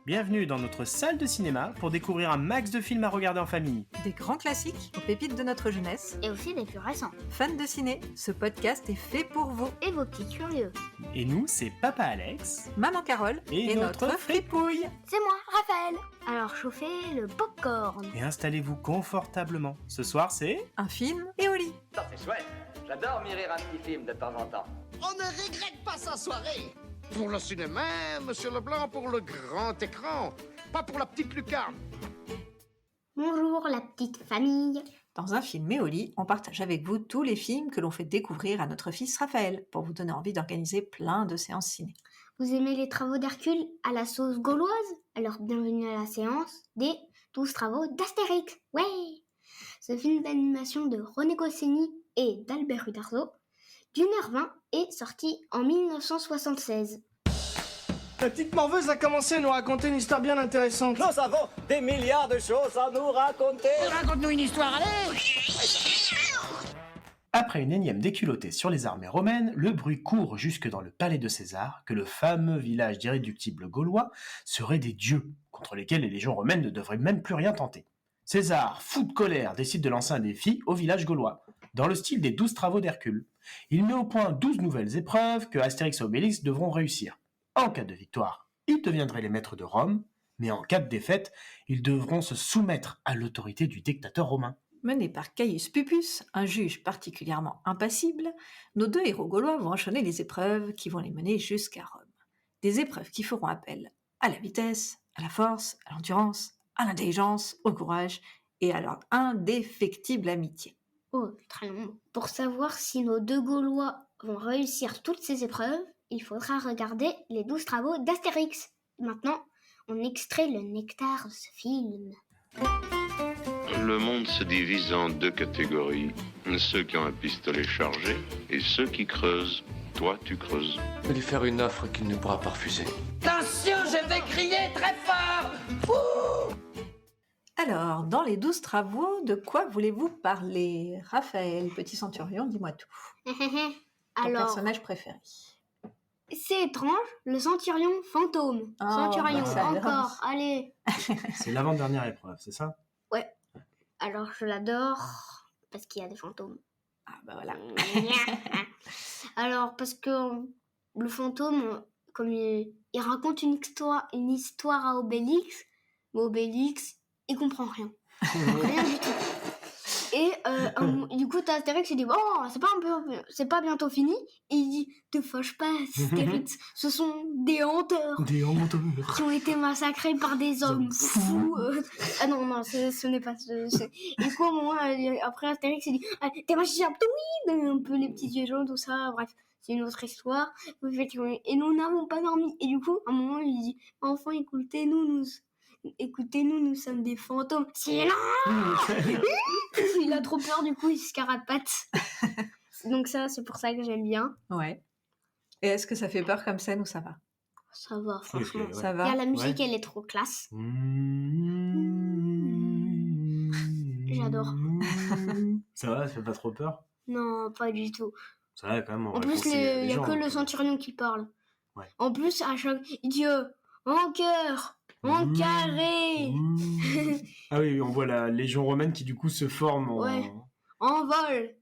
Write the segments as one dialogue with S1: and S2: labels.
S1: Bienvenue dans notre salle de cinéma pour découvrir un max de films à regarder en famille.
S2: Des grands classiques aux pépites de notre jeunesse.
S3: Et aussi des plus récents.
S2: Fans de ciné, ce podcast est fait pour vous.
S3: Et vos petits curieux.
S1: Et nous, c'est Papa Alex
S2: Maman Carole
S1: et notre fripouille.
S3: C'est moi, Raphaël. Alors chauffez le popcorn.
S1: Et installez-vous confortablement. Ce soir, c'est...
S2: un film et au lit.
S4: Ça c'est chouette. J'adore m'y rire un petit film de temps en temps.
S5: On ne regrette pas sa soirée. Pour le cinéma, Monsieur Leblanc, pour le grand écran, pas pour la petite lucarne.
S3: Bonjour la petite famille.
S2: Dans un film et au lit, on partage avec vous tous les films que l'on fait découvrir à notre fils Raphaël pour vous donner envie d'organiser plein de séances ciné.
S3: Vous aimez les travaux d'Hercule à la sauce gauloise? Alors bienvenue à la séance des 12 travaux d'Astérix. Ouais. Ce film d'animation de René Goscinny et d'Albert Uderzo, d'1h20, est sorti en 1976.
S6: La petite morveuse a commencé à nous raconter une histoire bien intéressante.
S4: Nous avons des milliards de choses à nous raconter.
S5: Raconte-nous une histoire, allez.
S1: Après une énième déculottée sur les armées romaines, le bruit court jusque dans le palais de César que le fameux village d'irréductibles gaulois serait des dieux, contre lesquels les légions romaines ne devraient même plus rien tenter. César, fou de colère, décide de lancer un défi au village gaulois, dans le style des 12 travaux d'Hercule. Il met au point 12 nouvelles épreuves que Astérix et Obélix devront réussir. En cas de victoire, ils deviendraient les maîtres de Rome, mais en cas de défaite, ils devront se soumettre à l'autorité du dictateur romain.
S2: Menés par Caius Pupus, un juge particulièrement impassible, nos deux héros gaulois vont enchaîner les épreuves qui vont les mener jusqu'à Rome. Des épreuves qui feront appel à la vitesse, à la force, à l'endurance, à l'intelligence, au courage et à leur indéfectible amitié.
S3: Oh, très long. Pour savoir si nos deux Gaulois vont réussir toutes ces épreuves, il faudra regarder les 12 travaux d'Astérix. Maintenant, on extrait le nectar de ce film.
S7: Le monde se divise en deux catégories. Ceux qui ont un pistolet chargé et ceux qui creusent. Toi, tu creuses.
S8: Je vais lui faire une offre qu'il ne pourra pas refuser.
S5: Attention, je vais crier très fort.
S2: Alors, dans les 12 travaux, de quoi voulez-vous parler? Raphaël, petit centurion, dis-moi tout. Ton
S3: Alors,
S2: personnage préféré.
S3: c'est étrange, le centurion fantôme.
S2: Oh,
S3: Centurion,
S2: ça
S3: encore,
S2: avance.
S3: allez.
S1: C'est l'avant-dernière épreuve, c'est ça?
S3: Alors, je l'adore parce qu'il y a des fantômes.
S2: Ah bah voilà.
S3: Alors, parce que le fantôme, comme il raconte une histoire à Obélix, mais Obélix, il comprend rien. Rien du tout. Et du coup, t'as Astérix, il dit oh, c'est pas bientôt fini. Et il dit te fâche pas, Astérix, ce sont des hanteurs
S1: Des honteux.
S3: qui ont été massacrés par des hommes fous. Ah non, ce n'est pas ce. Et quoi, au moment après Astérix, il dit t'es magicien, oui, un peu les petits yeux jaunes, tout ça. Bref, c'est une autre histoire. Et nous n'avons pas dormi. Et du coup, à un moment, il dit enfants, écoutez-nous, nous sommes des fantômes. Silence. Il a trop peur, du coup, il se carapate. Donc ça, c'est pour ça que j'aime bien.
S2: Ouais. Et est-ce que ça fait peur comme scène ou ça va?
S3: Ça va, franchement.
S1: Ok, ouais.
S2: Ça
S3: Il y
S2: va?
S3: a la musique, elle est trop classe. J'adore.
S1: Ça va, ça fait pas trop peur?
S3: Non, pas du tout.
S1: Ça va quand même.
S3: En plus, il y a que le centurion qui parle.
S1: Ouais.
S3: En plus, à chaque... il dit en cœur, en carré,
S1: Ah oui, on voit la légion romaine qui du coup se forme en...
S3: Ouais. en vol.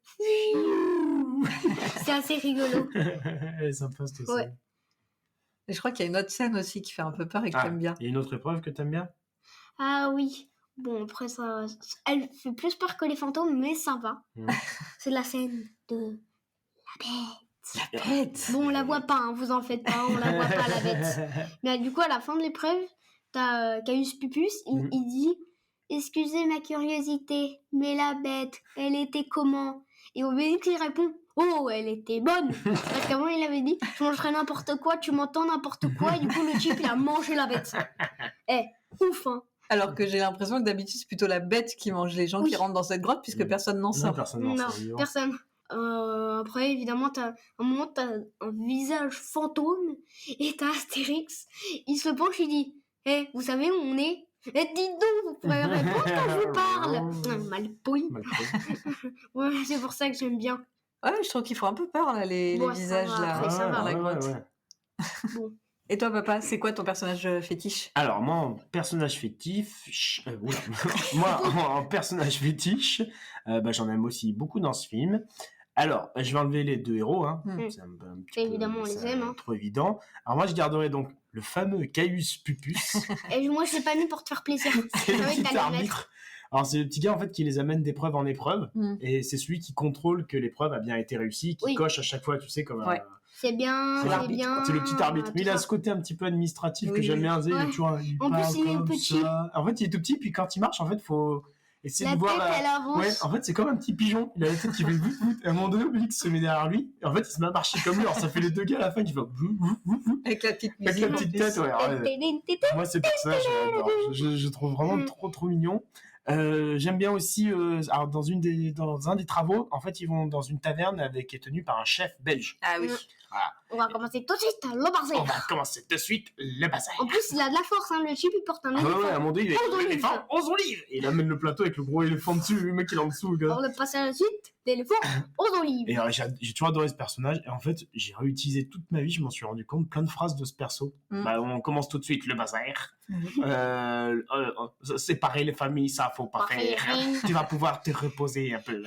S3: C'est assez rigolo.
S1: Elle est sympa cette
S3: Ouais.
S1: scène.
S2: Et je crois qu'il y a une autre scène aussi qui fait un peu peur et que
S1: Ah,
S2: j'aime bien.
S1: il y a une autre épreuve que t'aimes bien?
S3: Ah oui. Bon, après ça, elle fait plus peur que les fantômes, mais ça va. C'est la scène de la bête.
S2: Bête.
S3: Bon, on la voit pas, hein, vous en faites pas, on la voit pas, la bête. Mais du coup, à la fin de l'épreuve, t'as Caius Pupus, il dit « Excusez ma curiosité, mais la bête, elle était comment ?» Et Obélix, il répond « Oh, elle était bonne !» Parce qu'avant, il avait dit « Je mangerai n'importe quoi, tu m'entends n'importe quoi ?» Et du coup, le type, il a mangé la bête. Ouf, hein.
S2: Alors que j'ai l'impression que d'habitude, c'est plutôt la bête qui mange les gens
S3: Oui.
S2: qui rentrent dans cette grotte puisque personne n'en
S1: Non,
S2: sort.
S1: personne n'en
S3: Non,
S1: sort vivant.
S3: personne. Après, évidemment, t'as un visage fantôme et t'as Astérix. Il se penche, il dit « vous savez où on est ?» Eh, dis donc, vous pouvez répondre quand je vous parle. Mal poli. Ouais, c'est pour ça que j'aime bien.
S2: Ouais, je trouve qu'ils font un peu peur, là, les
S3: Bon, ça
S2: visages,
S3: va,
S2: là,
S3: après, ça va.
S2: dans la grotte.
S1: Ouais.
S3: Bon.
S2: Et toi, papa, c'est quoi ton personnage fétiche?
S1: Alors, moi, en personnage fétiche, oula. Moi, en personnage fétiche, j'en aime aussi beaucoup dans ce film. Alors, je vais enlever les 2 héros, hein. C'est un petit peu,
S3: Évidemment, on les
S1: c'est
S3: aime, hein.
S1: trop évident. Alors moi, je garderai donc le fameux Caius Pupus.
S3: Et moi, je l'ai pas mis pour te faire plaisir.
S1: C'est le
S3: J'ai envie de
S1: petit
S3: t'aller le mettre.
S1: arbitre. Alors, c'est le petit gars, en fait, qui les amène d'épreuve en épreuve. Et c'est celui qui contrôle que l'épreuve a bien été réussie, qui
S3: Oui.
S1: coche à chaque fois, tu sais, comme
S2: Ouais.
S3: C'est bien,
S1: C'est
S3: c'est
S1: l'arbitre.
S3: bien.
S1: C'est le petit arbitre. Mais il a
S3: tout ça.
S1: ce côté un petit peu administratif
S2: Oui,
S1: que j'aime
S2: oui.
S1: bien. Il est
S3: Ouais.
S1: toujours, il
S3: En plus,
S1: parle
S3: il est
S1: comme
S3: petit.
S1: ça. En fait, il est tout petit, puis quand il marche, en fait, faut essayer
S3: La
S1: de voir
S3: tête, elle avance.
S1: Ouais, en fait, c'est comme un petit pigeon. Il a la tête qui fait vout, vout. Et à un moment donné, Obélix se met derrière lui. Et en fait, il se met à marcher comme lui. Alors, ça fait les 2 gars à la fin qui font vout, vout, vout, vout.
S2: Avec la petite
S1: Avec
S2: musique.
S1: la petite tête, ouais. Alors, moi, ces personnages, j'adore. Je trouve vraiment trop mignon. J'aime bien aussi, alors dans un des travaux, en fait, ils vont dans une taverne qui est tenue par un chef belge.
S2: Ah oui.
S3: On va commencer tout de suite le
S1: On
S3: bazar.
S1: va commencer de suite le bazar.
S3: En plus, il a de la force, hein. Le chip, il porte un
S1: Ah
S3: éléphant.
S1: ouais, à un moment donné, il est
S3: 11 olives.
S1: l'éléphant, 11 olives. Et il amène le plateau avec le gros éléphant dessus, le mec il est en dessous, le gars.
S3: On va passer à la suite d'éléphant aux olives.
S1: Et j'ai toujours adoré ce personnage. Et en fait, j'ai réutilisé toute ma vie, je m'en suis rendu compte, plein de phrases de ce perso. On commence tout de suite le bazar. Séparer les familles, ça faut pas faire. Tu vas pouvoir te reposer un peu.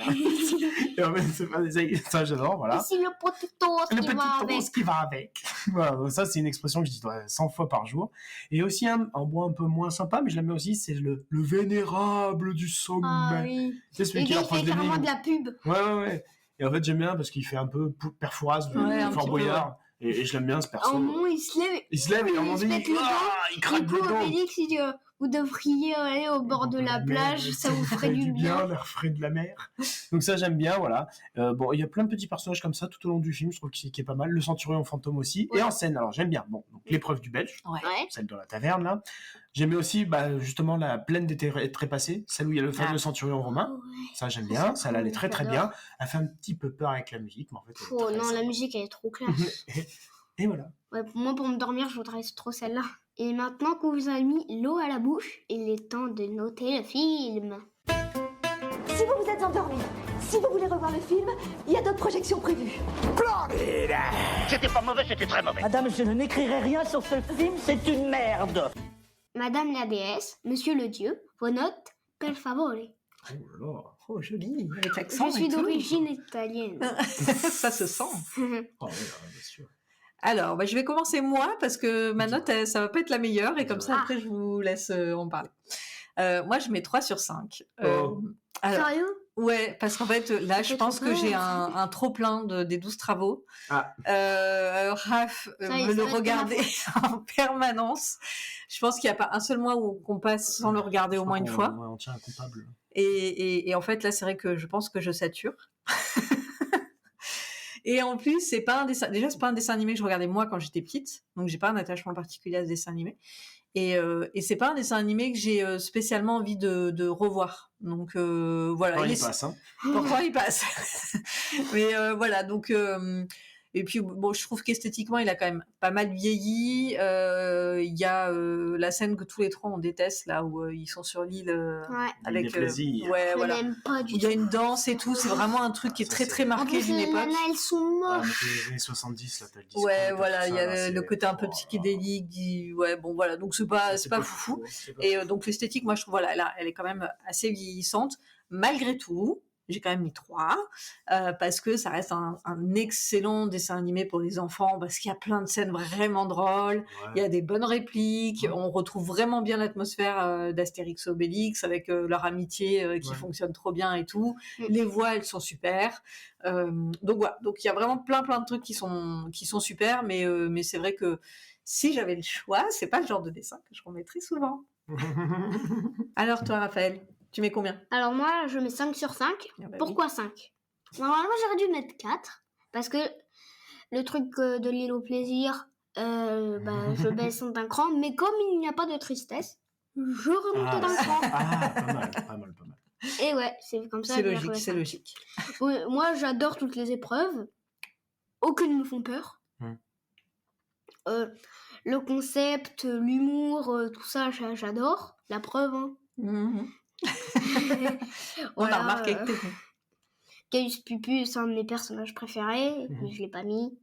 S1: Et en fait, ça j'adore, voilà.
S3: Ici, le potato, ce
S1: Le
S3: qui
S1: petit
S3: va avec.
S1: rose qui va avec. Voilà, ça c'est une expression que je dis 100 fois par jour. Et aussi un bois un peu moins sympa, mais je l'aime aussi, c'est le vénérable du sommet.
S3: Ah oui.
S1: C'est celui
S3: Et
S1: qui
S3: il
S1: leur pose
S3: fait
S1: des
S3: carrément
S1: lignes.
S3: de la pub.
S1: Ouais. Et en fait, j'aime bien parce qu'il fait un peu Père Fouras du
S2: Ouais, un
S1: Fort
S2: petit peu,
S1: Boyard. Et je l'aime bien ce perso.
S3: À un moment, il se lève.
S1: Il se lève et à un moment
S3: il se
S1: donné,
S3: pète le dos.
S1: il craque
S3: Du
S1: le
S3: coup,
S1: dos.
S3: Obélix, il dit vous devriez aller au bord de la plage, ça vous ferait du bien.
S1: L'air frais de la mer. Donc ça, j'aime bien, voilà. Bon, il y a plein de petits personnages comme ça tout au long du film, je trouve qu'il est pas mal. Le Centurion fantôme aussi.
S3: Ouais.
S1: Et en scène, alors j'aime bien. Bon, donc l'épreuve du Belge,
S2: Ouais.
S3: Ouais.
S1: celle dans la taverne, là. J'aimais aussi, justement, la plaine des trépassés, celle où il y a le fameux Centurion romain. Ça, j'aime bien. Ça, elle allait très très bien. Elle fait un petit peu peur avec la musique, mais en fait... elle est
S3: Oh
S1: très
S3: non, la
S1: sympa.
S3: musique, elle est trop classe.
S1: Et voilà.
S3: Ouais, moi, pour me dormir, je voudrais trop celle-là. Et maintenant qu'on vous a mis l'eau à la bouche, il est temps de noter le film.
S9: Si vous vous êtes endormi, si vous voulez revoir le film, il y a d'autres projections prévues.
S5: C'était pas mauvais, c'était très mauvais.
S10: Madame, je n'écrirai rien sur ce film, c'est une merde.
S3: Madame la déesse, monsieur le dieu, vos notes, per favore.
S1: Oh là là.
S2: Oh, joli, avec l'accent.
S3: Je suis
S2: et tout.
S3: d'origine italienne.
S2: Ça se sent.
S1: Oh, ouais, bien sûr.
S2: Alors, je vais commencer moi parce que ma note, ça va pas être la meilleure et comme ça,
S3: Ah.
S2: après, je vous laisse en parler. Moi, je mets 3 sur 5.
S1: Oh.
S2: Alors,
S3: Sérieux?
S2: ouais, parce qu'en fait, là, je
S3: fait
S2: pense
S3: trop
S2: que j'ai
S3: peur.
S2: un trop-plein des 12 travaux.
S1: Ah.
S2: Raph
S3: Ça y est,
S2: veut
S3: ça
S2: le
S3: va être
S2: regarder en permanence. Je pense qu'il n'y a pas un seul mois où qu'on passe sans le regarder au moins une fois.
S1: On tient un coupable.
S2: Et en fait, là, c'est vrai que je pense que je sature. Et en plus, c'est pas un dessin. Déjà, c'est pas un dessin animé que je regardais moi quand j'étais petite, donc j'ai pas un attachement particulier à ce dessin animé. Et c'est pas un dessin animé que j'ai spécialement envie de revoir. Donc voilà.
S1: Oh, il passe, hein.
S2: Pourquoi il passe. Mais voilà, donc. Et puis, bon, je trouve qu'esthétiquement, il a quand même pas mal vieilli. Il y a la scène que tous les trois on déteste, là où ils sont sur l'île
S3: Ouais.
S2: avec.
S1: des plaisirs.
S2: Ouais,
S3: Je
S2: voilà.
S3: l'aime pas du
S2: Il y a
S3: tout.
S2: une danse et tout. C'est vraiment un truc qui est
S1: Ça,
S2: très
S1: c'est-
S2: très
S3: En
S2: marqué
S3: plus,
S2: d'une
S3: les
S2: époque.
S3: nanas, elles sont
S1: Ah,
S3: moches.
S1: mais les années 70, là, t'as le disco.
S2: Ouais,
S1: t'as
S2: voilà,
S1: tout
S2: il y
S1: ça,
S2: a
S1: là,
S2: le
S1: c'est-
S2: côté un peu
S1: oh,
S2: psychédélique. Ouais, bon, voilà. Donc, c'est pas foufou.
S1: c'est pas
S2: Et donc, l'esthétique, moi, je trouve, voilà, elle est quand même assez vieillissante. Malgré tout, j'ai quand même mis 3, parce que ça reste un excellent dessin animé pour les enfants, parce qu'il y a plein de scènes vraiment drôles, il y a des bonnes répliques, on retrouve vraiment bien l'atmosphère d'Astérix et Obélix, avec leur amitié qui
S1: Ouais.
S2: fonctionne trop bien et tout.
S3: Mm.
S2: Les voix, elles sont super. Donc voilà, donc il y a vraiment plein de trucs qui sont super, mais c'est vrai que si j'avais le choix, c'est pas le genre de dessin que je remettrais souvent. Alors toi, Raphaël, tu mets combien?
S3: Alors moi, je mets 5 sur 5.
S2: Ah bah
S3: Pourquoi 5? Normalement, j'aurais dû mettre 4. Parce que le truc de l'île au plaisir, je baisse d'un cran. Mais comme il n'y a pas de tristesse, je remonte d'un cran.
S1: Pas mal.
S3: Et ouais, c'est comme ça.
S2: C'est
S3: que j'ai
S2: logique,
S3: trouvé
S2: c'est
S3: ça.
S2: logique.
S3: Ouais, moi, j'adore toutes les épreuves. Aucune me font peur. Le concept, l'humour, tout ça, j'adore. La preuve, hein.
S2: Mhm. On
S3: Voilà,
S2: a remarqué que t'es
S3: Caius Pupus, c'est un de mes personnages préférés, mais je l'ai pas mis.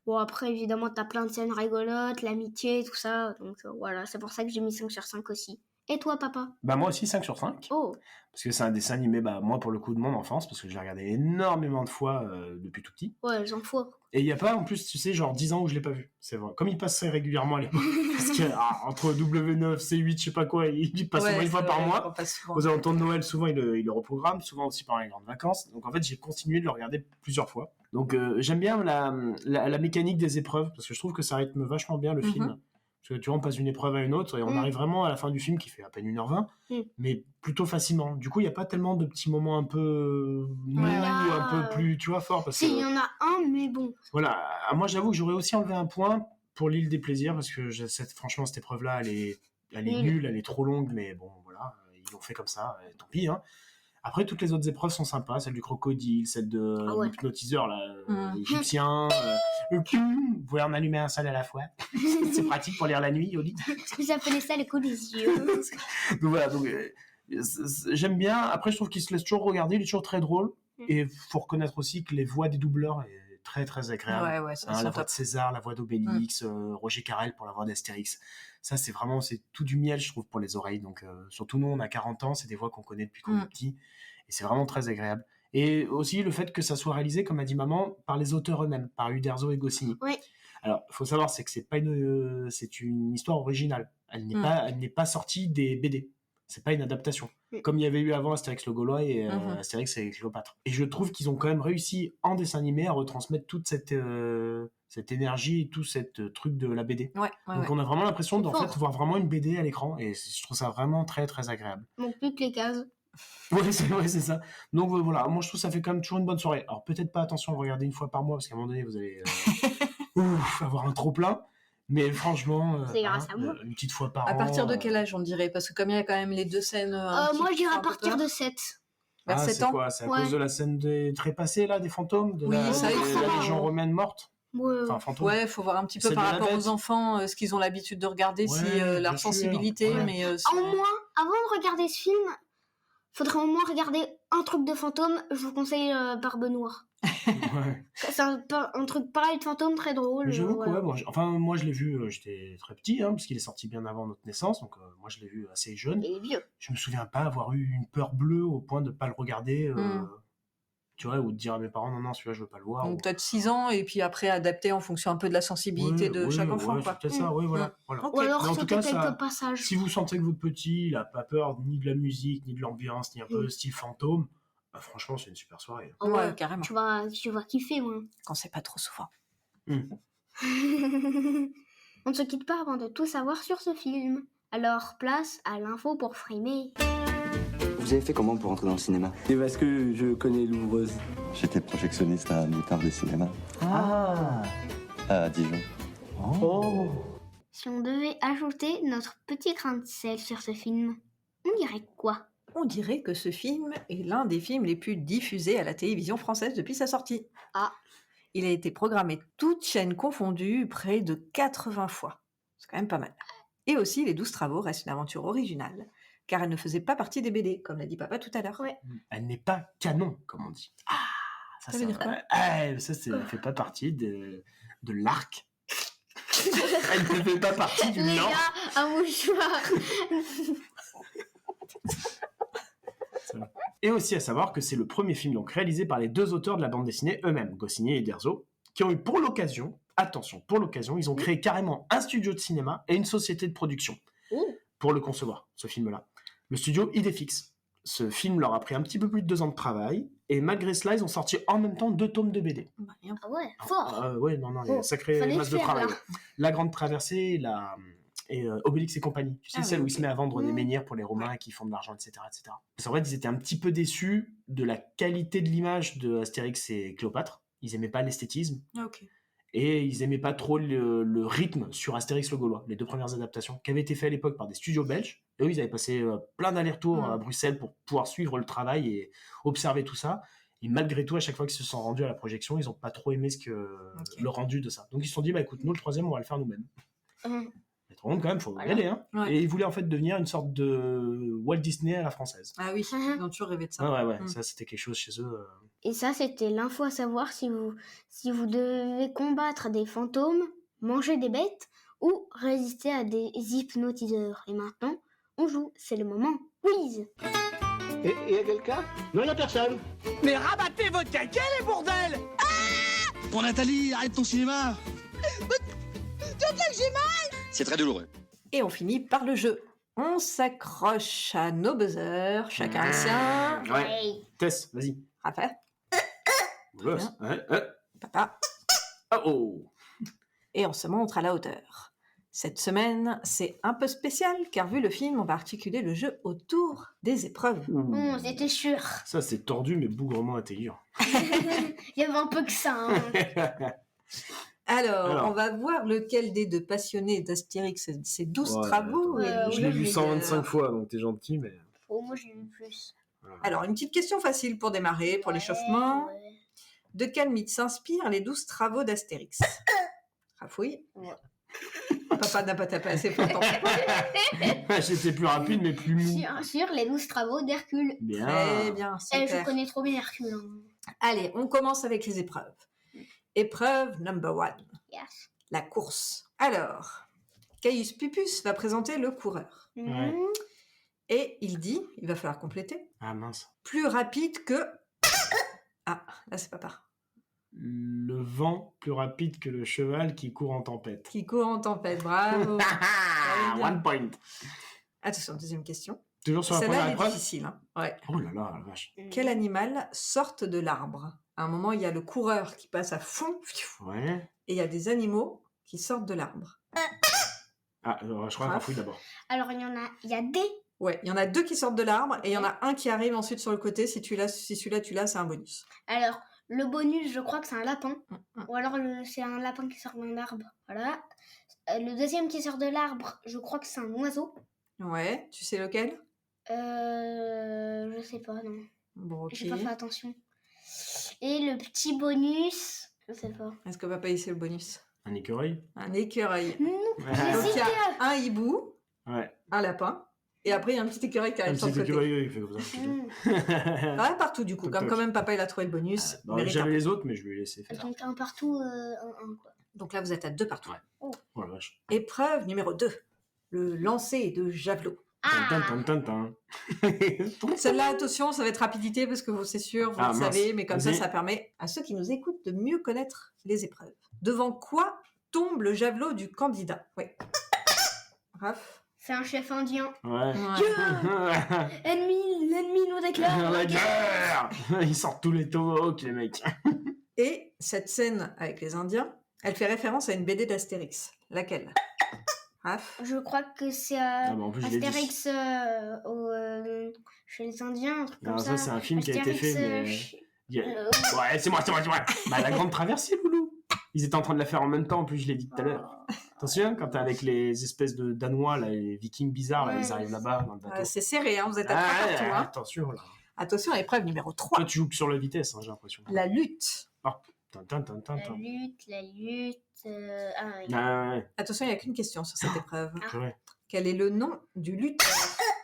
S3: Bon, après, évidemment, t'as plein de scènes rigolotes, l'amitié, tout ça. Donc voilà, c'est pour ça que j'ai mis 5 sur 5 aussi. Et toi, papa?
S1: Bah moi aussi 5 sur 5.
S3: Oh,
S1: Parce que c'est un dessin animé, moi pour le coup de mon enfance, parce que je l'ai regardé énormément de fois depuis tout petit.
S3: ouais, elles en font.
S1: Et il n'y a pas en plus, tu sais, genre 10 ans où je l'ai pas vu. C'est vrai. Comme il passait régulièrement à l'époque. Parce que entre W9, C8, je sais pas quoi, il passe au moins une fois par mois. Aux alentours de Noël, souvent il le reprogramme, souvent aussi pendant les grandes vacances. Donc en fait, j'ai continué de le regarder plusieurs fois. Donc j'aime bien la mécanique des épreuves, parce que je trouve que ça rythme vachement bien le film. Parce que tu vois, on passe d'une épreuve à une autre et on arrive vraiment à la fin du film qui fait à peine 1h20, mais plutôt facilement. Du coup, il n'y a pas tellement de petits moments un peu mous, un peu plus, tu vois, forts.
S3: Si, il y en a un, mais bon.
S1: Voilà, moi j'avoue que j'aurais aussi enlevé un point pour l'île des plaisirs, parce que franchement, cette épreuve-là, elle est nulle, elle est trop longue, mais bon, voilà, ils l'ont fait comme ça, tant pis, hein. Après, toutes les autres épreuves sont sympas, celle du crocodile, celle de l'hypnotiseur, l'égyptien, vous pouvez en allumer un seul à la fois. C'est pratique pour lire la nuit, au lit.
S3: J'appelais ça le coup des yeux.
S1: Donc voilà, j'aime bien. Après, je trouve qu'il se laisse toujours regarder, il est toujours très drôle. Et il faut reconnaître aussi que les voix des doubleurs est très très agréable.
S2: Ouais,
S1: la voix de César, la voix d'Obélix, Roger Carrel pour la voix d'Astérix. Ça, c'est tout du miel, je trouve, pour les oreilles. Donc, surtout nous, on a 40 ans, c'est des voix qu'on connaît depuis qu'on est petit. Et c'est vraiment très agréable. Et aussi le fait que ça soit réalisé, comme a dit maman, par les auteurs eux-mêmes, par Uderzo et Goscinny.
S3: Oui.
S1: Alors, il faut savoir, c'est que c'est une histoire originale. Elle n'est pas sortie des BD. C'est pas une adaptation. Comme il y avait eu avant Astérix le Gaulois et Astérix et Cléopâtre. Et je trouve qu'ils ont quand même réussi, en dessin animé, à retransmettre toute cette énergie et tout cette truc de la BD. Donc on a vraiment l'impression de voir vraiment une BD à l'écran. Et je trouve ça vraiment très très agréable.
S3: Donc plus que les cases.
S1: Ouais, c'est ça. Donc voilà, moi je trouve que ça fait quand même toujours une bonne soirée. Alors peut-être pas, attention, regarder une fois par mois, parce qu'à un moment donné, vous allez avoir un trop-plein. Mais franchement,
S3: c'est grâce à moi.
S1: Une petite fois par an.
S2: À partir de quel âge on dirait? Parce que comme il y a quand même les deux scènes...
S3: moi je dirais à partir de 7.
S2: Vers 7 ans.
S1: C'est à cause de la scène des trépassés, là, des fantômes, de la légion romaine morte.
S3: Enfin,
S1: fantôme.
S2: Ouais, faut voir un petit peu par rapport aux enfants, ce qu'ils ont l'habitude de regarder, si leur sensibilité. Mais
S3: au moins, avant de regarder ce film, faudrait au moins regarder un truc de fantôme. Je vous conseille Barbe Noire. C'est un truc pareil de fantôme, très drôle.
S1: Mais j'avoue que moi je l'ai vu, j'étais très petit, parce qu'il est sorti bien avant notre naissance, donc moi je l'ai vu assez jeune.
S3: Et vieux.
S1: Je me souviens pas avoir eu une peur bleue au point de ne pas le regarder, tu vois, ou de dire à mes parents non, celui-là je veux pas le voir.
S2: Donc peut-être 6 ans, et puis après adapter en fonction un peu de la sensibilité de chaque enfant.
S1: C'est peut-être ça, voilà.
S3: Ou alors
S1: en tout cas,
S3: quelques passages.
S1: Si vous sentez que votre petit, il a pas peur ni de la musique, ni de l'ambiance, ni un peu style fantôme, franchement, c'est une super soirée.
S2: Ouais, carrément.
S3: Tu vas kiffer, moi.
S2: Quand c'est pas trop souvent.
S3: On ne se quitte pas avant de tout savoir sur ce film. Alors, place à l'info pour frimer.
S11: Vous avez fait comment pour entrer dans le cinéma?
S6: C'est parce que je connais l'ouvreuse.
S11: J'étais projectionniste à Motard de cinéma. À Dijon.
S6: Oh.
S3: Si on devait ajouter notre petit grain de sel sur ce film, on dirait quoi?
S2: On dirait que ce film est l'un des films les plus diffusés à la télévision française depuis sa sortie. Il a été programmé toutes chaînes confondues près de 80 fois. C'est quand même pas mal. Et aussi, Les 12 Travaux restent une aventure originale, car elle ne faisait pas partie des BD, comme l'a dit papa tout à l'heure.
S1: Elle n'est pas canon, comme on dit.
S2: Ça veut dire quoi?
S1: Elle ne fait pas partie de l'arc. Elle ne fait pas partie du lore.
S3: Un mouchoir.
S1: Et aussi à savoir que c'est le premier film donc réalisé par les deux auteurs de la bande dessinée eux-mêmes, Goscinny et Uderzo, qui ont eu pour l'occasion, ils ont créé carrément un studio de cinéma et une société de production pour le concevoir, ce film-là. Le studio Idéfix. Ce film leur a pris un petit peu plus de 2 ans de travail, et malgré cela, ils ont sorti en même temps 2 tomes de BD.
S3: Ah ouais, fort.
S1: Ouais, non, il y a une sacrée masse de travail. La Grande Traversée, et Obélix et compagnie. Tu sais, celle où il se met à vendre des menhirs pour les Romains qui font de l'argent, etc. Parce qu'en fait, ils étaient un petit peu déçus de la qualité de l'image de Astérix et Cléopâtre. Ils aimaient pas l'esthétisme. Et ils aimaient pas trop le rythme sur Astérix le Gaulois, les 2 premières adaptations, qui avaient été faites à l'époque par des studios belges. Et eux, ils avaient passé plein d'allers-retours à Bruxelles pour pouvoir suivre le travail et observer tout ça. Et malgré tout, à chaque fois qu'ils se sont rendus à la projection, ils n'ont pas trop aimé le rendu de ça. Donc ils se sont dit, écoute, nous, le 3e, on va le faire nous-mêmes. Le Par contre, quand même, faut y aller. Hein.
S2: Ouais.
S1: Et il voulait en fait devenir une sorte de Walt Disney à la française.
S2: Ah oui, ils ont toujours rêvé de ça.
S1: Ouais. Ça, c'était quelque chose chez eux.
S3: Et ça, c'était l'info à savoir si vous devez combattre des fantômes, manger des bêtes ou résister à des hypnotiseurs. Et maintenant, on joue. C'est le moment quiz.
S5: Et y a quelqu'un?
S10: Non, il n'y a personne.
S6: Mais rabattez votre caquet, les bordels!
S12: Bon, Nathalie, arrête ton cinéma.
S13: C'est très douloureux.
S2: Et on finit par le jeu. On s'accroche à nos buzzers, chacun le sien.
S1: Ouais. Tess, vas-y.
S2: Raphaël,
S1: Ouais.
S2: papa.
S1: Oh.
S2: Et on se montre à la hauteur. Cette semaine, c'est un peu spécial, car vu le film, on va articuler le jeu autour des épreuves.
S3: C'était sûr.
S1: Ça, c'est tordu, mais bougrement intelligent.
S3: Il y avait un peu que ça. Hein.
S2: Alors, on va voir lequel des deux passionnés d'Astérix et de ses 12 travaux.
S1: Je l'ai vu 125 fois, donc t'es gentil, mais...
S3: Oh, moi, j'ai eu plus.
S2: Alors, une petite question facile pour démarrer, pour l'échauffement.
S3: Ouais.
S2: De quel mythe s'inspirent les 12 travaux d'Astérix? Rafouille.
S3: Ouais.
S2: Papa n'a pas tapé assez fort.
S1: J'étais plus rapide, mais plus mou.
S3: Sur les 12 travaux d'Hercule.
S1: Bien.
S2: Très bien, super.
S3: Je connais trop bien Hercule. Hein.
S2: Allez, on commence avec les épreuves. Épreuve number 1.
S3: Yes.
S2: La course. Alors, Caius Pupus va présenter le coureur.
S1: Ouais.
S2: Et il dit, il va falloir compléter,
S1: Ah mince.
S2: plus rapide que... Ah, là c'est papa.
S1: Le vent plus rapide que le cheval qui court en tempête.
S2: Qui court en tempête, bravo. Bien.
S1: 1 point.
S2: Attention, deuxième question.
S1: Toujours sur la
S2: Celle-là,
S1: première
S2: elle est
S1: épreuve.
S2: difficile. Hein. Ouais.
S1: Oh là là, la vache.
S2: Quel animal sort de l'arbre? À un moment, il y a le coureur qui passe à fond,
S1: Ouais.
S2: et il y a des animaux qui sortent de l'arbre.
S1: Ah, je crois Rafouille d'abord.
S3: Alors, il y a des...
S2: Ouais, il y en a 2 qui sortent de l'arbre, et il y en a un qui arrive ensuite sur le côté. Si celui-là tu l'as, c'est un bonus.
S3: Alors, le bonus, je crois que c'est un lapin. Ou alors, c'est un lapin qui sort d'un arbre. Voilà. Le deuxième qui sort de l'arbre, je crois que c'est un oiseau.
S2: Ouais, tu sais lequel?
S3: Je sais pas, non.
S2: Bon, ok.
S3: J'ai pas fait attention. Et le petit bonus, je sais pas.
S2: Est-ce que papa, il sait le bonus?
S1: Un écureuil.
S2: Un écureuil.
S3: Non,
S2: Donc, il y a un hibou,
S1: Ouais.
S2: un lapin, et après, il y a un petit écureuil qui
S1: Un
S2: arrive sur le
S1: petit
S2: côté.
S1: écureuil, il fait comme ça.
S2: Ouais, partout du coup.
S1: Toc,
S2: Comme
S1: toc.
S2: quand même papa, il a trouvé le bonus.
S1: Bon,
S2: mérite
S1: j'avais
S2: un.
S1: les autres, mais je lui ai laissé faire.
S3: Donc, un partout, un quoi.
S2: Donc là, vous êtes à 2 partout.
S1: Oh la vache.
S2: Épreuve numéro 2. Le lancer de javelot.
S1: Tintin.
S2: Celle-là, attention, ça va être rapidité parce que c'est sûr, vous le
S1: Mince.
S2: savez, mais comme ça,
S1: Vas-y.
S2: ça permet à ceux qui nous écoutent de mieux connaître les épreuves. Devant quoi tombe le javelot du candidat? Oui. Raph?
S3: C'est un chef indien.
S1: Ouais.
S3: L'ennemi nous déclare
S1: La guerre. Ils sortent tous les tomahawks, les mecs.
S2: Et cette scène avec les Indiens, elle fait référence à une BD d'Astérix. Laquelle? Raph?
S3: Je crois que c'est
S1: En plus, je l'ai dit.
S3: Astérix chez les Indiens, un truc
S1: Non,
S3: comme
S1: ça, c'est un film qui a été fait, mais... Ouais, c'est moi. Bah, la grande traversée, Loulou. Ils étaient en train de la faire en même temps, en plus, je l'ai dit tout à l'heure. Attention, quand t'es avec les espèces de Danois, là, les Vikings bizarres, là, ils arrivent là-bas, dans le bateau.
S2: C'est serré, hein, vous êtes à 3 partout. Hein.
S1: Attention, là.
S2: Attention à l'épreuve numéro 3.
S1: Toi, tu joues que sur la vitesse, hein, j'ai l'impression.
S2: La lutte.
S3: La lutte...
S1: Ouais.
S2: Attention, il n'y a qu'une question sur cette épreuve.
S1: Ouais.
S2: Quel est le nom du lutteur?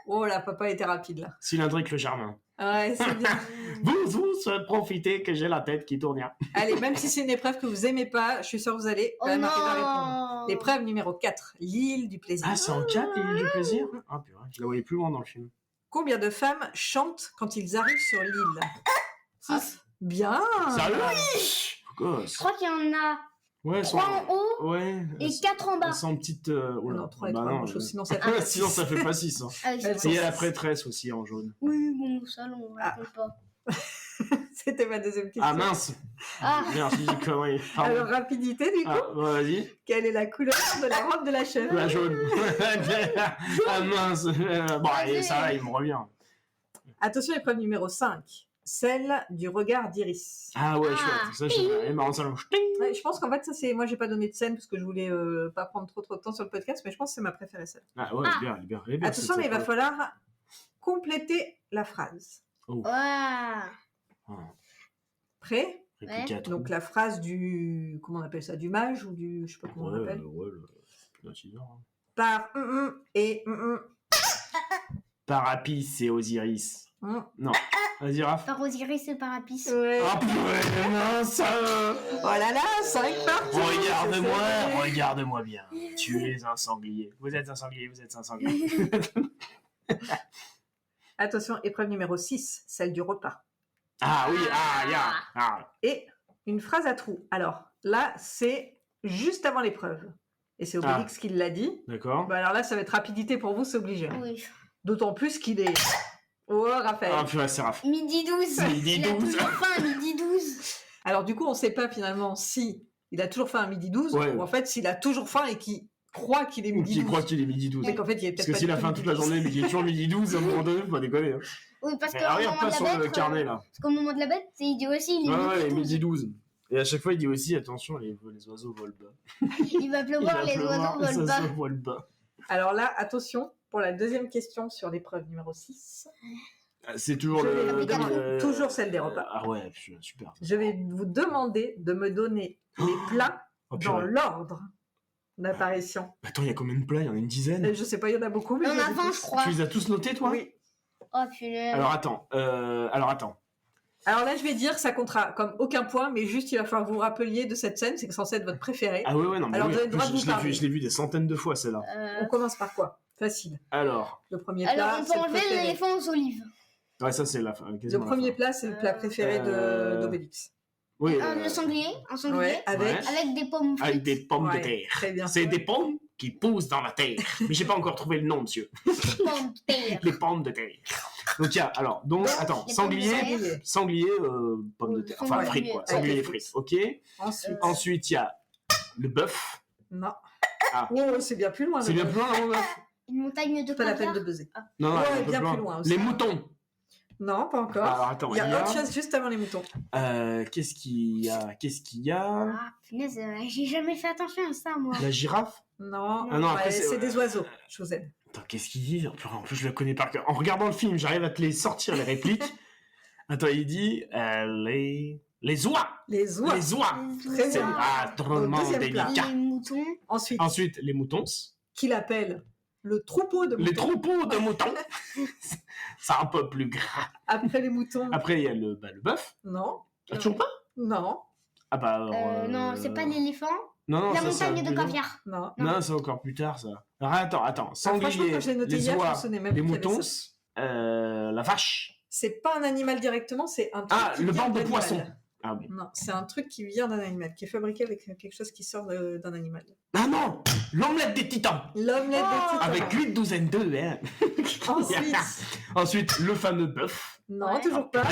S2: Oh là, papa était rapide là.
S1: Cylindrique le Germain.
S2: Ouais, c'est bien.
S1: Vous profitez que j'ai la tête qui tourne bien.
S2: Allez, même si c'est une épreuve que vous aimez pas, je suis sûre que vous allez quand même arriver à répondre. L'épreuve numéro 4, l'île du plaisir.
S1: Ah, c'est en 4, l'île du plaisir? Ah, purée, je la voyais plus loin dans le film.
S2: Combien de femmes chantent quand ils arrivent sur l'île? 6. Bien.
S1: Sérieux?
S3: Je crois qu'il y en a
S1: Ouais,
S3: 3 en haut
S1: ouais,
S3: et 4 en bas.
S1: elles sont petites... Oh là,
S2: Non, 3 et
S1: bah
S2: 3
S1: non,
S2: en chose, sinon ça fait pas
S1: sinon
S2: 6.
S1: ça fait pas 6. Hein.
S3: Ah, oui,
S1: Et il y a la prêtresse aussi en jaune.
S3: Oui, bon, ça, on raconte pas.
S2: C'était ma deuxième question.
S1: Ah mince. Merde, j'ai dit connerie. Pardon.
S2: Alors, rapidité du coup.
S1: Ah, ouais, vas-y.
S2: Quelle est la couleur de la robe de la chèvre?
S1: La jaune. Ah mince. Bon, allez, ça va, il me revient.
S2: Attention, épreuve numéro 5. Celle du regard d'Iris.
S1: Ah ouais, chouette. Ça, c'est marrant, ça.
S2: Ouais, je pense qu'en fait, ça c'est. Moi, j'ai pas donné de scène parce que je voulais pas prendre trop de temps sur le podcast, mais je pense que c'est ma préférée celle.
S1: Ah ouais, elle est bien.
S2: Attention, mais il va falloir compléter la phrase.
S1: Oh.
S3: Wow.
S2: Prêt?
S1: Ouais.
S2: Donc la phrase du. Comment on appelle ça? Du mage ou du. Je sais pas comment on appelle.
S1: Ouais, le
S2: par et
S1: Parapis, c'est Osiris. Non. Vas-y, Raph.
S3: Par Osiris et par Apis.
S2: Ouais.
S1: Ah, purée, mince.
S2: Oh là là, 5 partout.
S1: Regarde-moi bien. Tu es un sanglier. Vous êtes un sanglier.
S2: Attention, épreuve numéro 6, celle du repas.
S1: Ah oui,
S2: Et une phrase à trous. Alors là, c'est juste avant l'épreuve. Et c'est Obélix qui l'a dit.
S1: D'accord.
S2: Bah alors là, ça va être rapidité pour vous, c'est obligé.
S3: Oui.
S2: D'autant plus qu'il est... Oh, Raphaël.
S1: Ah, purée, c'est Raph.
S3: Midi 12.
S1: Midi
S3: Il a
S1: 12.
S3: toujours faim, midi 12.
S2: Alors du coup, on ne sait pas finalement si il a toujours faim à midi 12
S1: Ouais.
S2: ou en fait s'il a toujours faim et qu'il croit qu'il est
S1: Ou
S2: midi
S1: qui
S2: 12.
S1: croit qu'il est midi 12.
S2: Mais qu'en fait, il est
S1: Parce
S2: peut-être
S1: que
S2: pas
S1: s'il
S2: du
S1: a
S2: tout
S1: faim
S2: midi
S1: toute la
S2: 12.
S1: journée, mais qu'il est toujours midi 12, à un moment donné, faut pas déconner. Hein.
S3: Oui, parce
S1: Mais
S3: qu'au
S1: regarde
S3: moment
S1: pas
S3: de
S1: sur
S3: la
S1: le
S3: bête,
S1: carnet, là.
S3: parce qu'au moment de la bête, il dit aussi, il est
S1: Ouais,
S3: midi 12.
S1: midi 12. Et à chaque fois, il dit aussi, attention, les oiseaux volent bas.
S3: Il va pleuvoir, les oiseaux volent bas.
S2: Alors là, attention, pour la deuxième question sur l'épreuve numéro 6.
S1: C'est toujours
S2: toujours celle des repas.
S1: Ah ouais, super.
S2: Je vais vous demander de me donner les plats dans l'ordre d'apparition.
S1: Attends, il y a combien de plats? Il y en a une dizaine?
S2: Je sais pas, il y en a beaucoup. Mais
S3: Il y en a 20, je crois.
S1: Tu les as tous notés, toi?
S2: Oui.
S3: Oh, punaise.
S1: Alors attends.
S2: Alors là, je vais dire, ça comptera comme aucun point, mais juste, il va falloir que vous vous rappeliez de cette scène, c'est censé être votre préféré.
S1: Ah ouais, non, mais
S2: alors,
S1: oui.
S2: vous avez le droit de vous parler.
S1: Je l'ai vu des centaines de fois, celle-là.
S2: On commence par quoi? Facile.
S1: Alors.
S2: Le premier plat,
S3: alors, on peut enlever l'éléphant aux olives.
S1: Ouais, ça, c'est la fin.
S2: Le premier plat, c'est le plat préféré d'Obélix.
S1: Oui.
S3: Le sanglier, un sanglier.
S2: Ouais, avec
S3: des pommes frites.
S1: Avec des pommes de terre.
S2: Très bien.
S1: C'est des pommes qui poussent dans la terre. Mais j'ai pas encore trouvé le nom, monsieur.
S3: Pommes de terre.
S1: Les pommes de terre. Donc, il y a, alors, attends, sanglier, pommes de terre. Enfin, frites, quoi. Sanglier, frites. Ok. Ensuite, il y a le bœuf.
S2: Non.
S1: Ah.
S2: Oh, c'est bien plus loin.
S1: C'est bien plus loin, le bœuf.
S3: Une montagne de
S2: pas la
S3: caviar.
S2: peine de buzzer.
S1: Non,
S2: ouais, bien plus loin aussi.
S1: Les moutons.
S2: Non, pas encore.
S1: Alors, attends,
S2: il y a autre chose juste avant les moutons.
S1: Qu'est-ce qu'il y a
S3: Ah, punaise, j'ai jamais fait attention à ça, moi.
S1: La girafe?
S2: Non.
S1: Ah non, après,
S2: c'est des oiseoies. Je vous aide.
S1: Attends, qu'est-ce qu'il dit? En plus, je le connais par cœur. En regardant le film, j'arrive à te les sortir, les répliques. Attends, il dit les oies.
S2: Les oies.
S1: Les oies.
S2: Très bien.
S1: Ah, drôlement délicat.
S3: Les moutons.
S1: Ensuite, les moutons.
S2: Qu'il appelle le troupeau de moutons.
S1: Les troupeaux de moutons. C'est un peu plus gras.
S2: Après les moutons.
S1: Après, il y a le bœuf.
S2: Non.
S1: Ah, toujours pas?
S2: Non.
S1: Ah bah alors,
S3: non, c'est pas l'éléphant.
S1: Non,
S3: la
S1: ça,
S3: montagne de caviar.
S2: Non.
S1: Non, c'est encore plus tard, ça. Alors, attends. Sanglier,
S2: quand je l'ai noté
S1: les
S2: hier,
S1: oies,
S2: je me souvenais même
S1: les
S2: plus qu'il y avait
S1: moutons,
S2: ça.
S1: la vache.
S2: C'est pas un animal directement, c'est un truc.
S1: Ah,
S2: qui
S1: le
S2: vient
S1: banc de
S2: d'animal.
S1: poisson. Ah oui.
S2: Non, c'est un truc qui vient d'un animal, qui est fabriqué avec quelque chose qui sort d'un animal.
S1: Ah non, l'omelette des titans.
S2: L'omelette des titans.
S1: Avec 8 douzaines d'œufs, hein. Ensuite, le fameux bœuf.
S2: Non, toujours pas.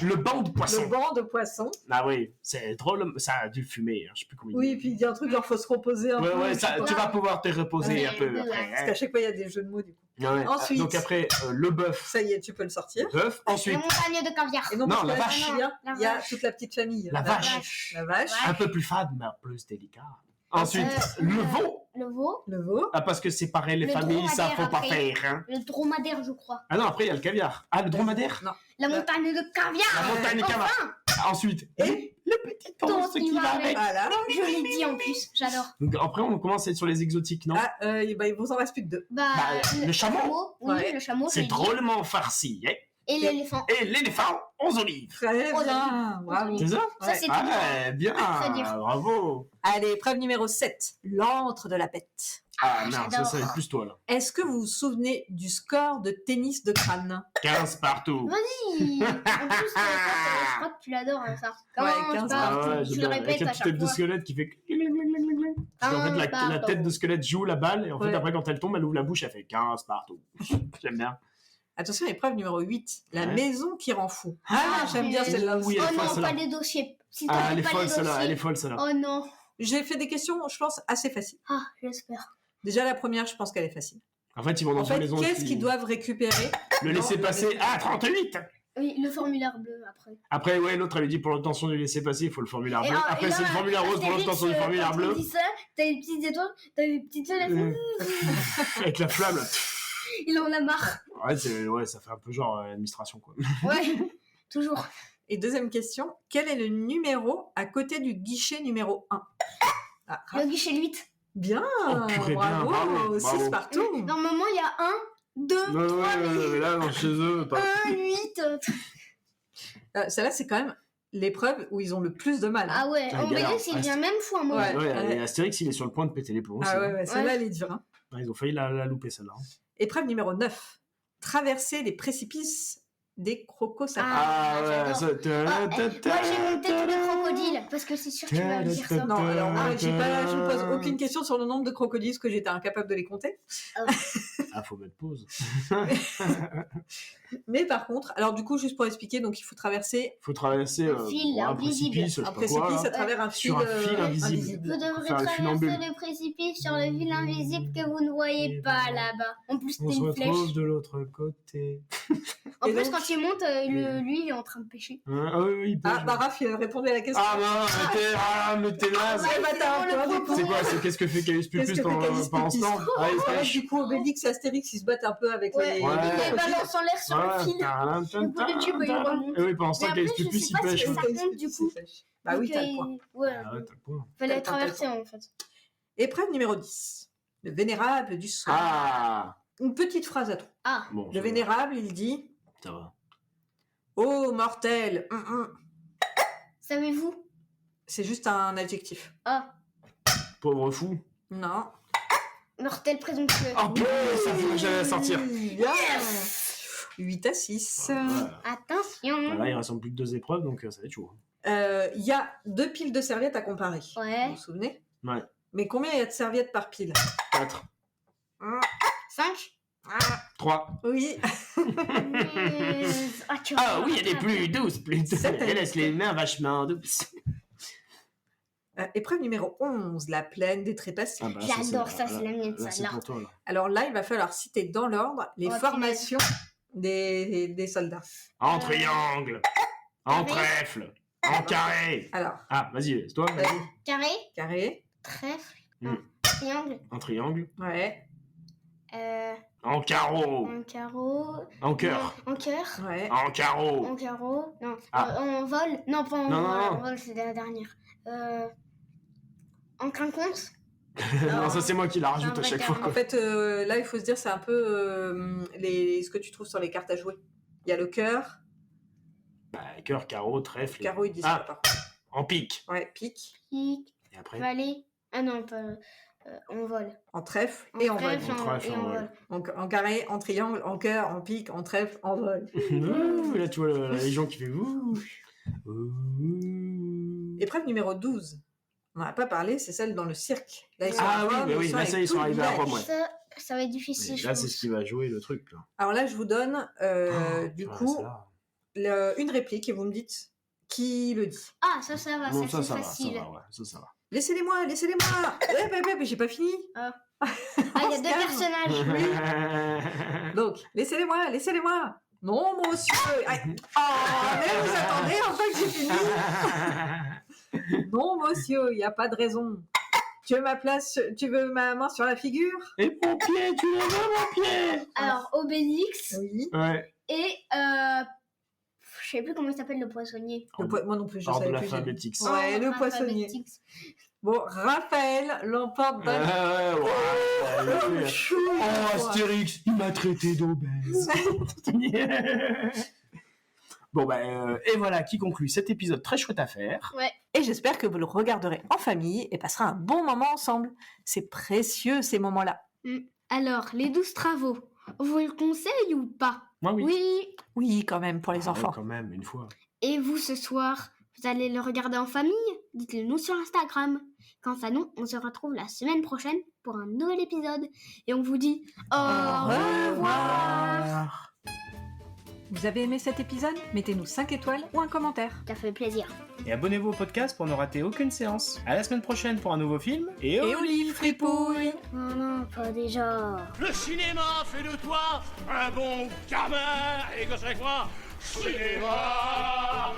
S1: Le banc de poisson.
S2: Le banc de poisson.
S1: Ah oui, c'est drôle, ça a dû fumer, hein, je sais plus comment il dit.
S2: Oui, et puis il dit un truc genre faut se reposer un peu.
S1: Ouais, ça, tu vas pouvoir te reposer un peu après.
S2: Parce qu'à chaque fois il y a des jeux de mots du coup.
S1: Ouais.
S2: Ensuite,
S1: donc après, le bœuf.
S2: Ça y est, tu peux le sortir.
S1: Bœuf, ensuite.
S3: La montagne de caviar.
S2: Et non,
S1: Non,
S2: parce que
S1: la
S2: là,
S1: vache.
S2: Il y a toute la petite famille.
S1: La vache.
S2: La vache.
S1: Un peu plus fade, mais plus délicat. Ensuite, le veau.
S3: Le veau.
S2: Le veau.
S1: Ah, parce que c'est pareil, les familles, ça faut pas faire. Hein.
S3: Le dromadaire, je crois.
S1: Ah non, après, il y a le caviar. Ah, le dromadaire?
S2: Non.
S3: La montagne de caviar.
S1: La montagne de caviar. Ensuite, et le petit ours qui va avec.
S2: Voilà.
S3: Je l'ai dit en plus, j'adore.
S1: Donc après, on commence à être sur les exotiques, non?
S2: Ah, il vous en reste plus que 2.
S1: le chameau.
S3: Oui,
S2: Ouais.
S3: le chameau.
S1: C'est drôlement farci, hein?
S3: Et l'éléphant.
S1: Et l'éléphant aux olives.
S2: Très bien. Bravo.
S1: C'est ça?
S3: Ça, c'est
S1: Ah, bien.
S3: Très dur.
S1: Bravo.
S2: Allez, épreuve numéro 7. L'antre de la bête.
S1: Ah, non, ça,
S3: j'adore.
S1: ça va être plus toi, là.
S2: Est-ce que vous vous souvenez du score de tennis de crâne?
S1: 15 partout.
S3: Vas-y. En plus, je crois que tu l'adores, hein, ça.
S2: Ouais, 15
S1: Ah ouais,
S3: tu
S1: j'aime
S3: le
S1: bien. Avec
S3: répètes
S1: la
S3: à
S1: petite
S3: chaque
S1: tête de
S3: fois.
S1: squelette qui fait... Parce qu'en fait, la tête de squelette joue la balle, et en fait,
S2: Ouais.
S1: après, quand elle tombe, elle ouvre la bouche, elle fait 15 partout. J'aime bien.
S2: Attention, épreuve numéro 8. La
S1: Ouais.
S2: maison qui rend fou. Ah, j'aime bien celle-là aussi.
S1: Oui, elle est
S3: Oh
S1: folle,
S3: non,
S1: celle-là.
S3: pas les dossiers. Si
S1: Ah,
S3: t'avais
S1: elle est
S3: pas
S1: folle,
S3: les
S1: celle-là.
S3: dossiers.
S1: Elle est folle, celle-là.
S3: Oh non.
S2: J'ai fait des questions, je pense, assez faciles.
S3: Ah, j'espère.
S2: Déjà, la première, je pense qu'elle est facile.
S1: En fait, ils vont dans
S2: En
S1: une
S2: fait,
S1: maison...
S2: qu'est-ce qu'ils doivent récupérer?
S1: Le laisser passer à 38.
S3: Oui, le formulaire bleu après.
S1: Après, ouais, l'autre, elle lui dit pour l'obtention du laisser passer, il faut le formulaire bleu.
S3: Et
S1: Après,
S3: là,
S1: c'est le formulaire rose pour l'obtention du formulaire
S3: quand
S1: bleu.
S3: on dit ça, t'as les petites étoiles, t'as les petites étoiles,
S1: Avec la flamme, là.
S3: il en a marre.
S1: Ouais, ça fait un peu genre administration, quoi.
S3: Ouais, toujours.
S2: Et deuxième question, quel est le numéro à côté du guichet numéro 1?
S3: Le guichet 8.
S2: Bien,
S1: Oh, purée, bien, bravo,
S2: 6
S1: bravo.
S2: partout.
S3: Normalement, il y a 1, 2, 3,
S1: mais là, non, chez eux, pas.
S3: 1, 8.
S2: Celle-là, c'est quand même l'épreuve où ils ont le plus de mal.
S3: Ah ouais,
S1: Putain,
S3: en
S1: galère.
S3: BD, il vient même fou un mauvais.
S1: Ouais, et Astérix, il est sur le point de péter les plombs aussi.
S2: Ah
S1: hein.
S2: ouais, celle-là, elle est dure. Hein.
S1: Ouais, ils ont failli la louper, celle-là. hein.
S2: Épreuve numéro 9. Traverser les précipices des crocosapins.
S1: Ah ouais,
S3: j'adore.
S1: ça.
S3: Moi, j'ai monté tous les crocodiles, parce que c'est sûr que tu vas me dire ça.
S2: Non, alors moi, je ne pose aucune question sur le nombre de crocodiles, parce que j'étais incapable de les compter.
S1: Ah, faut mettre pause.
S2: Mais par contre, alors du coup, juste pour expliquer, donc il faut traverser
S1: Faut traverser
S3: Un fil
S1: un
S3: invisible.
S1: précipice, je sais
S2: un
S1: pas quoi,
S2: précipice
S1: là.
S2: à travers un fil,
S1: Sur un fil invisible.
S3: Vous devrez
S1: Faire le funambule.
S3: traverser le précipice sur le fil invisible que vous ne voyez pas là-bas. En plus,
S1: On
S3: c'était
S1: se
S3: une
S1: retrouve
S3: flèche.
S1: de l'autre côté.
S3: En
S2: Et
S3: plus,
S2: donc-
S3: quand il monte, lui, il est en train de pêcher.
S1: Ah oui, il peut.
S2: Ah, bah Raph, il répondait à la question.
S1: Ah non, mais t'es naze.
S2: Ouais, bah, t'as un point, du coup.
S1: C'est quoi, c'est qu'est-ce que fait Caius Pupus
S2: Qu'est-ce que fait Caius
S1: pendant ce
S2: Pupus
S1: temps? Ah, il
S2: En fait,
S1: pêche.
S2: du coup, Obélix et Astérix, ils se battent un peu avec
S3: Ouais,
S2: les...
S1: Ouais.
S3: il les balance en l'air sur le fil. Du coup, le tube, il remonte.
S1: Et oui, pendant ce temps,
S3: Mais
S1: Caius
S3: après, je
S1: Pupus,
S3: sais
S1: il
S3: pas si
S1: pêche.
S3: ça compte du coup.
S2: Bah oui,
S3: Donc,
S2: t'as le point.
S3: Ouais,
S1: Ah ouais, t'as le point.
S3: fallait
S2: T'as le point,
S3: traverser en fait.
S2: Épreuve numéro 10. Le vénérable du soir.
S1: Ah
S2: Une petite phrase à toi.
S3: Ah,
S1: Bon,
S2: Le vénérable, il dit
S1: ça va.
S2: « Oh, mortel
S3: savez-vous?
S2: C'est juste un adjectif.
S3: Ah,
S1: Pauvre fou.
S2: Non.
S3: mortel présomptueux.
S1: Oh putain, ça fait que j'allais la sortir.
S2: Bien. 8 à 6.
S3: Attention.
S1: Là, il reste plus que 2 épreuves, donc ça va être chaud.
S2: Il y a 2 piles de serviettes à comparer.
S3: Ouais.
S2: Vous vous souvenez?
S1: Ouais.
S2: Mais combien il y a de serviettes par pile?
S1: 4,
S3: 5.
S1: 3.
S2: Oui.
S1: Ah oui, elle est plus douce, plus douce.
S2: Sept à
S1: Elle laisse les mains vachement douces.
S2: Épreuve numéro 11, la plaine des trépassés.
S1: Ah bah,
S3: J'adore ça, c'est la mienne,
S1: là, c'est
S3: celle-là.
S1: pour toi, là.
S2: Alors là, il va falloir citer dans l'ordre les
S3: Oh,
S2: formations des soldats.
S1: En triangle, en trèfle, en carré.
S2: Alors,
S1: Ah, vas-y, c'est toi.
S2: vas-y.
S3: Carré,
S2: Carré.
S3: trèfle,
S1: Hmm.
S3: triangle,
S1: En triangle,
S2: Ouais.
S1: en carreau,
S3: en carreau,
S1: en cœur,
S3: en cœur,
S2: Ouais.
S1: en carreau.
S3: en carreau, non,
S1: Ah.
S3: en vol, non pas en
S1: Non,
S3: vol,
S1: non, non.
S3: en vol c'est la dernière. En quinconce,
S1: Non, ça c'est moi qui la rajoute
S3: Un
S1: à
S3: vrai
S1: chaque
S3: carré.
S1: fois.
S2: En fait, là, il faut se dire, c'est un peu ce que tu trouves sur les cartes à jouer. Il y a le cœur.
S1: Bah, cœur, carreau, trèfle.
S2: Carreau, ils disent
S1: Ah.
S2: pas.
S1: En pique.
S2: Ouais, pique.
S3: pique,
S1: Et après,
S3: vallée, ah non pas, en vol.
S2: En trèfle et en vol.
S3: trèfle,
S1: En trèfle,
S3: et
S1: en
S3: en
S1: vol.
S3: vol.
S2: En carré, en triangle, en cœur, en pique, en trèfle, en vol.
S1: Ouh, là tu vois la légion qui fait ouh. Ouh.
S2: Épreuve numéro 12. On n'en a pas parlé, c'est celle dans le cirque. Là, ils sont
S1: Ah
S2: à
S1: oui,
S2: Rome,
S1: mais oui, là,
S2: avec
S1: ça, ils sont
S2: tout le
S1: arrivés à
S2: village.
S1: Rome, ouais.
S3: Ça va être difficile,
S1: Et
S3: je
S1: là, c'est
S3: pense.
S1: ce qui va jouer le truc. Là.
S2: Alors là, je vous donne, du
S1: Ah,
S2: coup,
S1: celle-là.
S2: une réplique et vous me dites qui le dit.
S3: Ah, ça va,
S1: Non,
S3: ça,
S1: ça,
S3: c'est
S1: ça va,
S3: facile.
S1: ça va, ouais, ça va.
S2: Laissez-les-moi, laissez-les-moi. Mais j'ai pas fini.
S3: Ah, il y a deux personnages.
S2: Donc, laissez-les-moi, laissez-les-moi. Non, monsieur. Ah, oh, mais vous attendez enfin que j'ai fini. Non, monsieur, il n'y a pas de raison. Tu veux ma place, tu veux ma main sur la figure?
S1: Et mon pied, tu le veux, mon pied?
S3: Alors, Obélix
S2: Oui.
S1: Ouais.
S3: et je sais plus comment il s'appelle le poissonnier.
S2: Moi non plus, je
S1: Ordre
S2: savais
S1: de
S2: plus.
S1: l'alphabétique.
S2: Ouais, le
S3: Raphaël
S2: poissonnier.
S3: Tix.
S2: Bon, Raphaël l'emporte d'un
S1: Ouais.
S2: chou.
S1: Oh, Astérix, il m'a traité d'obèse. Bon, et voilà qui conclut cet épisode très chouette à faire.
S3: Ouais.
S2: Et j'espère que vous le regarderez en famille et passerez un bon moment ensemble. C'est précieux ces moments-là.
S3: Alors, les 12 travaux, vous le conseillez ou pas?
S1: Moi, oui.
S3: Oui.
S2: Oui, quand même, pour les
S1: Ah,
S2: enfants.
S1: ouais, quand même, une fois.
S3: Et vous, ce soir, vous allez le regarder en famille? Dites-le nous sur Instagram. Quant à nous, on se retrouve la semaine prochaine pour un nouvel épisode. Et on vous dit au revoir.
S2: Vous avez aimé cet épisode? Mettez-nous 5 étoiles ou un commentaire.
S3: Ça fait plaisir.
S1: Et abonnez-vous au podcast pour ne rater aucune séance. À la semaine prochaine pour un nouveau film. Et
S2: Et au lit, fripouille!
S3: Oh non, pas déjà.
S5: Le cinéma fait de toi un bon gamin. Et que c'est quoi? Cinéma!